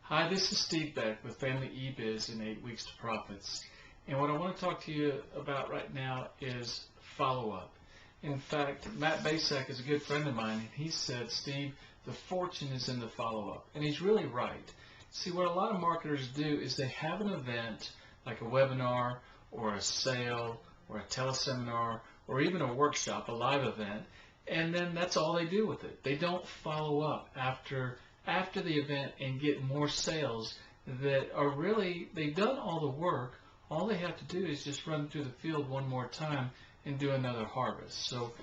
Hi, this is Steve Beck with Family eBiz in 8 Weeks to Profits. And what I want to talk to you about right now is follow-up. In fact, Matt Basak is a good friend of mine, and he said, Steve, the fortune is in the follow-up. And he's really right. See, what a lot of marketers do is they have an event, like a webinar or a sale or a teleseminar or even a workshop, a live event, and then that's all they do with it. They don't follow up after the event and get more sales that are really, they've done all the work. All they have to do is just run through the field one more time and do another harvest. So,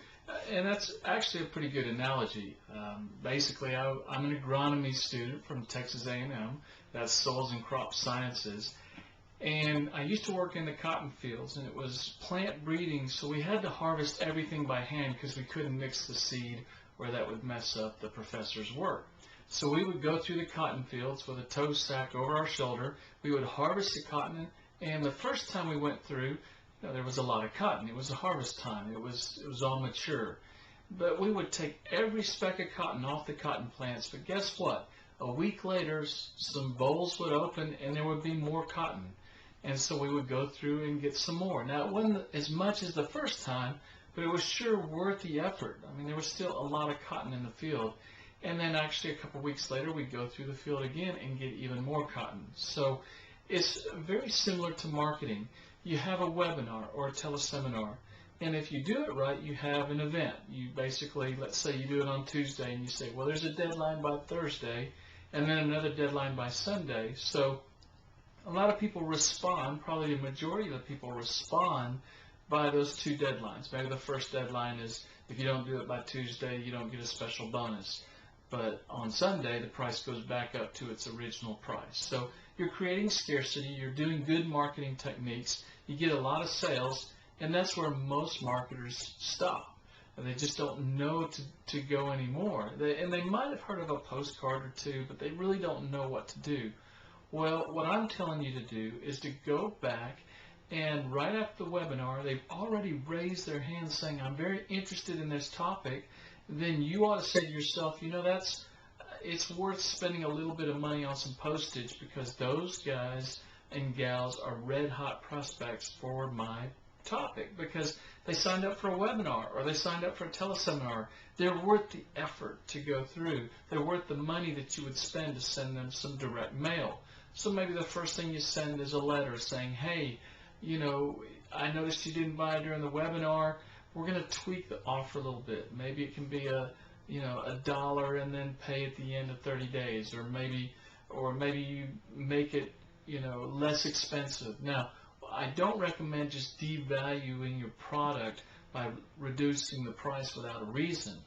and that's actually a pretty good analogy. Basically, I'm an agronomy student from Texas A&M, that's Soils and Crop Sciences, and I used to work in the cotton fields, and it was plant breeding, so we had to harvest everything by hand because we couldn't mix the seed or that would mess up the professor's work. So we would go through the cotton fields with a tow sack over our shoulder. We would harvest the cotton, and the first time we went through, there was a lot of cotton. It was a harvest time. It was all mature. But we would take every speck of cotton off the cotton plants. But guess what? A week later, some bowls would open, and there would be more cotton. And so we would go through and get some more. Now, it wasn't as much as the first time, but it was sure worth the effort. I mean, there was still a lot of cotton in the field. And then actually a couple weeks later, we'd go through the field again and get even more cotton. So it's very similar to marketing. You have a webinar or a teleseminar, and if you do it right, you have an event. You basically, let's say you do it on Tuesday, and you say, well, there's a deadline by Thursday, and then another deadline by Sunday. So a lot of people respond, probably the majority of the people respond by those two deadlines. Maybe the first deadline is if you don't do it by Tuesday, you don't get a special bonus. But on Sunday, the price goes back up to its original price. So you're creating scarcity, you're doing good marketing techniques, you get a lot of sales, and that's where most marketers stop. And they just don't know to go anymore. And they might have heard of a postcard or two, but they really don't know what to do. Well, what I'm telling you to do is to go back, and right after the webinar, they've already raised their hand saying, I'm very interested in this topic. Then you ought to say to yourself, it's worth spending a little bit of money on some postage because those guys and gals are red hot prospects for my topic because they signed up for a webinar or they signed up for a teleseminar. They're worth the effort to go through. They're worth the money that you would spend to send them some direct mail. So maybe the first thing you send is a letter saying, hey, I noticed you didn't buy during the webinar. We're going to tweak the offer a little bit. Maybe it can be $1 and then pay at the end of 30 days, or maybe you make it less expensive. Now, I don't recommend just devaluing your product by reducing the price without a reason.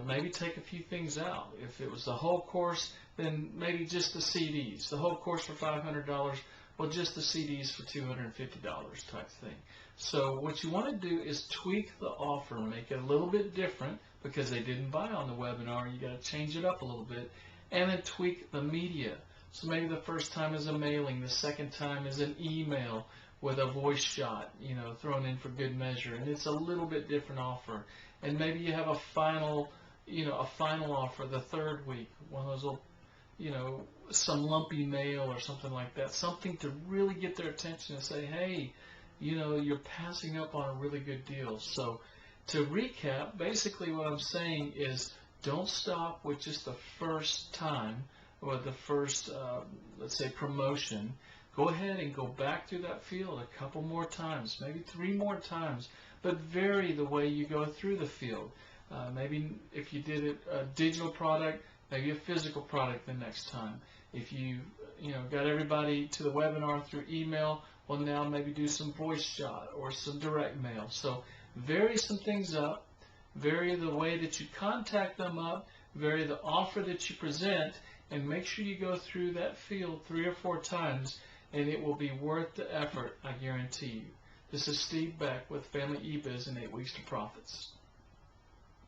Maybe take a few things out. If it was the whole course, then maybe just the CDs. The whole course for $500. Well, just the CDs for $250 type thing. So what you want to do is tweak the offer, make it a little bit different because they didn't buy on the webinar. You got to change it up a little bit, and then tweak the media. So maybe the first time is a mailing, the second time is an email with a voice shot, thrown in for good measure, and it's a little bit different offer. And maybe you have a final offer the third week, one of those little some lumpy mail or something like that, something to really get their attention and say, hey, you're passing up on a really good deal. So to recap, basically what I'm saying is don't stop with just the first time or the first, let's say, promotion. Go ahead and go back through that field a couple more times, maybe 3 more times, but vary the way you go through the field. Maybe if you did a digital product, maybe a physical product the next time. If you got everybody to the webinar through email, well, now maybe do some voice shot or some direct mail. So vary some things up, vary the way that you contact them up, vary the offer that you present, and make sure you go through that field 3 or 4 times, and it will be worth the effort, I guarantee you. This is Steve Beck with Family eBiz in 8 Weeks to Profits.